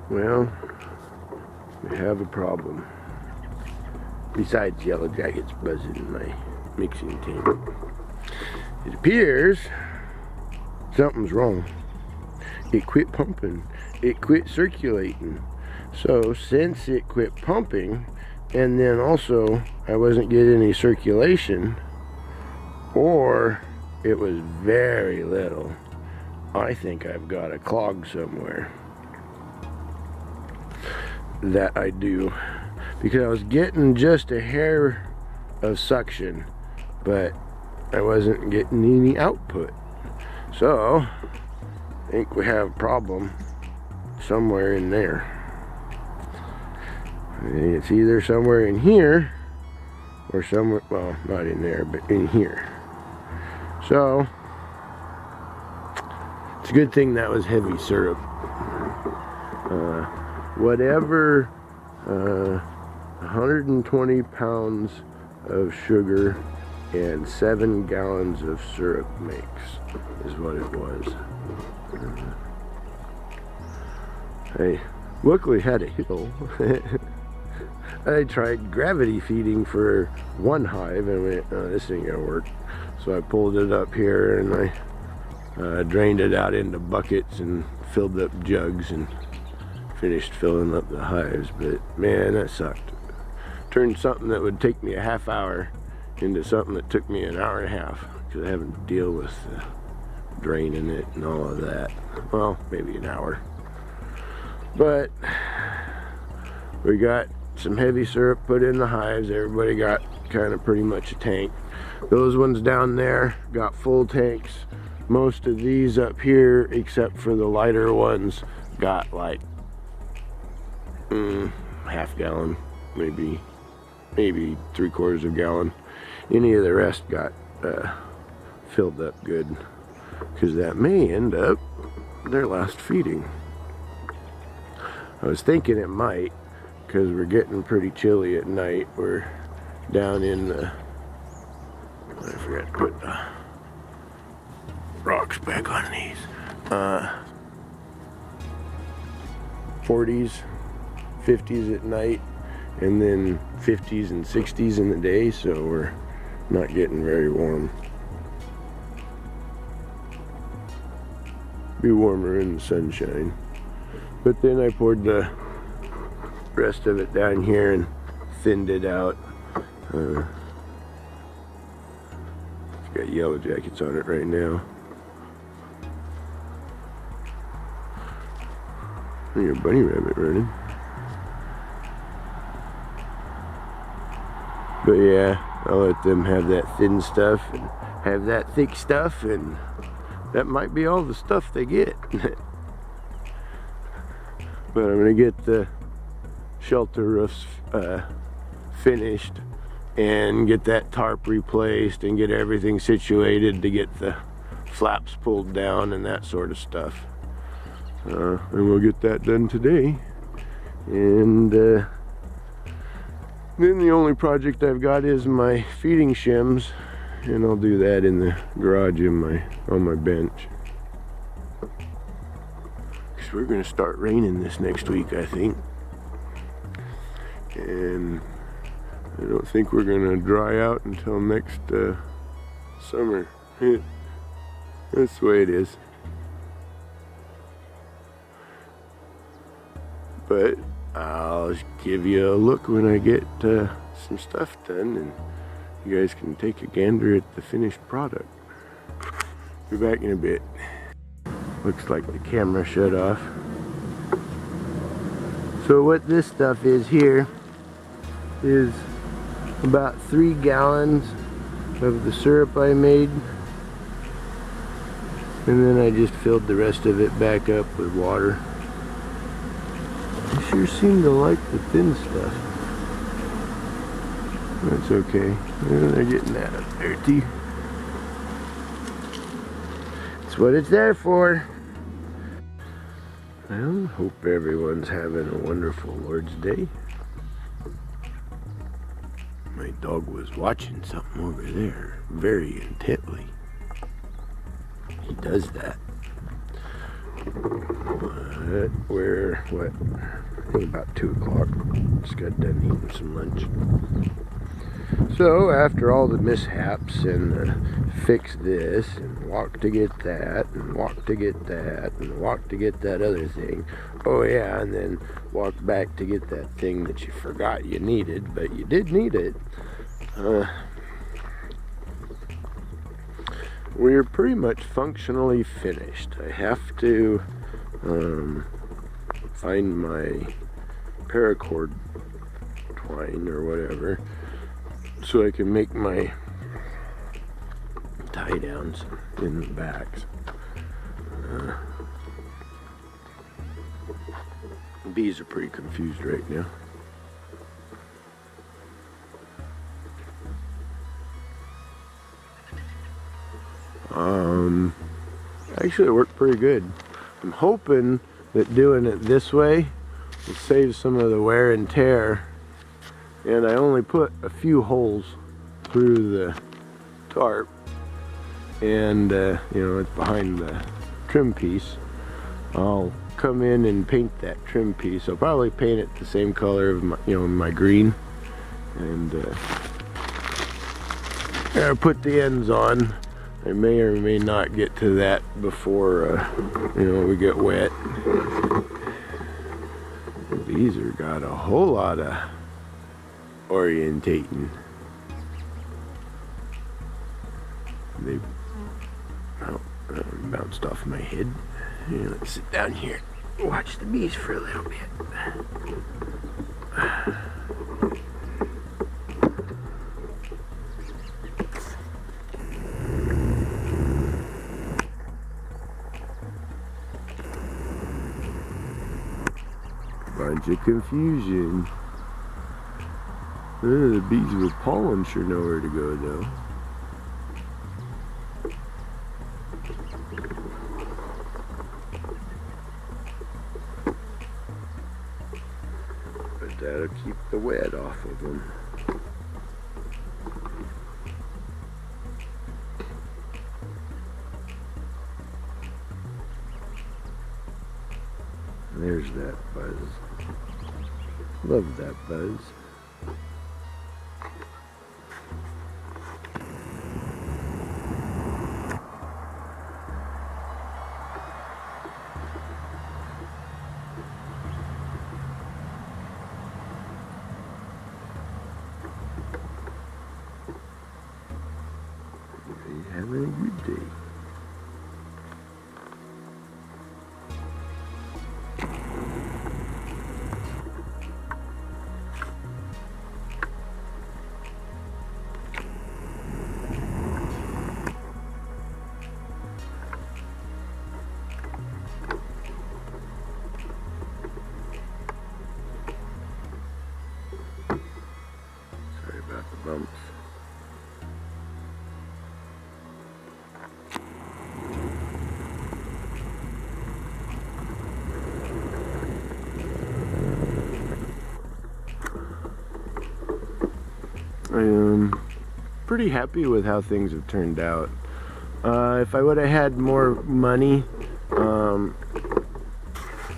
Well, we have a problem. Besides yellow jackets buzzing in my mixing tank. It appears something's wrong. It quit pumping. It quit circulating. So since it quit pumping, and then also I wasn't getting any circulation, or it was very little, I think I've got a clog somewhere. That I do. Because I was getting just a hair of suction, but I wasn't getting any output. So I think we have a problem somewhere in there. It's either somewhere in here or somewhere, well, not in there, but in here. So it's a good thing that was heavy syrup. Whatever 120 pounds of sugar and 7 gallons of syrup makes is what it was. I luckily had a hill. I tried gravity feeding for one hive and went, oh, this ain't gonna work. So I pulled it up here and I drained it out into buckets and filled up jugs and finished filling up the hives. But man, that sucked. Turned something that would take me a half hour into something that took me an hour and a half because I having to deal with draining it and all of that. Well, maybe an hour. But we got some heavy syrup put in the hives. Everybody got kind of pretty much a tank. Those ones down there got full tanks. Most of these up here, except for the lighter ones, got like half gallon, maybe 3/4 of a gallon. Any of the rest got filled up good, because that may end up their last feeding. I was thinking it might, because we're getting pretty chilly at night. We're down in the, I forgot to put the rocks back on these, 40s, 50s at night, and then 50s and 60s in the day, so we're not getting very warm. Be warmer in the sunshine. But then I poured the rest of it down here and thinned it out. It's got yellow jackets on it right now. I hear a bunny rabbit running. But yeah, I'll let them have that thin stuff and have that thick stuff, and that might be all the stuff they get. But I'm gonna get the shelter roofs finished and get that tarp replaced and get everything situated to get the flaps pulled down and that sort of stuff. And we'll get that done today. And then the only project I've got is my feeding shims, and I'll do that in the garage on my bench. Because we're gonna start raining this next week, I think. And I don't think we're gonna dry out until next summer. That's the way it is. But I'll give you a look when I get some stuff done, and you guys can take a gander at the finished product. Be back in a bit. Looks like the camera shut off. So what this stuff is here is about 3 gallons of the syrup I made, and then I just filled the rest of it back up with water. I sure seem to like the thin stuff. That's okay. They're getting that up there too. That's what it's there for. Well, hope everyone's having a wonderful Lord's Day. My dog was watching something over there very intently. He does that. We're, what, I think about 2 o'clock. Just got done eating some lunch. So after all the mishaps and fix this and walk to get that and walk to get that and walk to get that other thing, oh yeah, and then walk back to get that thing that you forgot you needed, but you did need it, we're pretty much functionally finished. I have to find my paracord twine or whatever so I can make my tie downs in the backs. Bees are pretty confused right now. Actually it worked pretty good. I'm hoping that doing it this way will save some of the wear and tear, and I only put a few holes through the tarp, and you know, it's behind the trim piece. I'll come in and paint that trim piece. I'll probably paint it the same color of my, you know, my green, and I'll put the ends on. I may or may not get to that before you know, we get wet. These are got a whole lot of orientating. They bounced off my head. Here, let's sit down here and watch the bees for a little bit. Bunch of confusion. The bees with pollen sure know where to go though. But that'll keep the wet off of them. There's that buzz. Love that buzz. Having a good day. Sorry about the bumps. I am pretty happy with how things have turned out. If I would have had more money,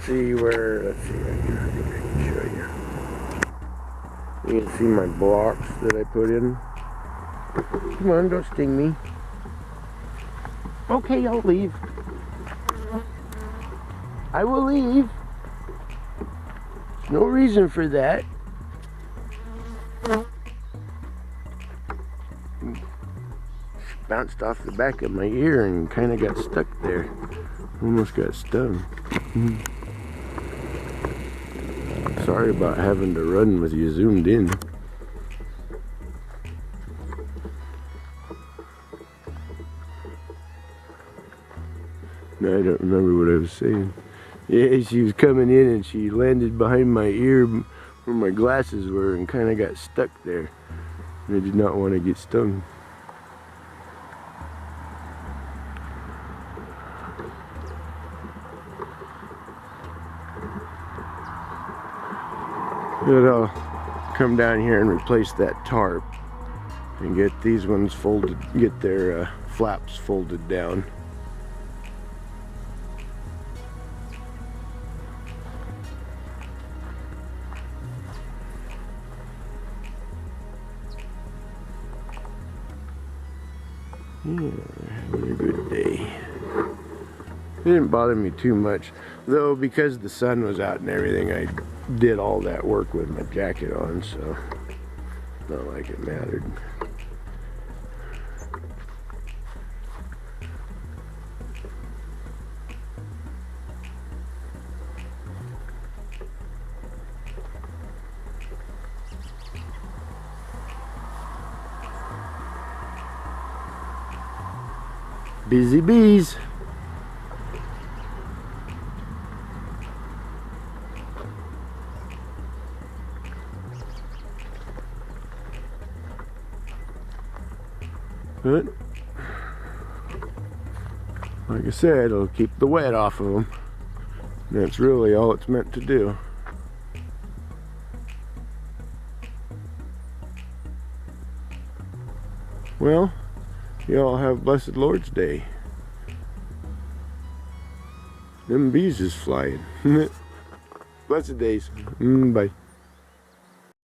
see where, let's see right here, I think I can show you. You can see my blocks that I put in. Come on, don't sting me. Okay, I'll leave. I will leave. There's no reason for that. Bounced off the back of my ear and kind of got stuck there. Almost got stung. Sorry about having to run with you zoomed in. No, I don't remember what I was saying. Yeah, she was coming in and she landed behind my ear where my glasses were and kind of got stuck there. I did not want to get stung. But I'll come down here and replace that tarp and get these ones folded, get their flaps folded down. Yeah, having a good day. It didn't bother me too much, though, because the sun was out and everything. I did all that work with my jacket on, so not like it mattered. Busy bees. But like I said, it'll keep the wet off of them. That's really all it's meant to do. Well, y'all have a blessed Lord's Day. Them bees is flying. Blessed days. Bye.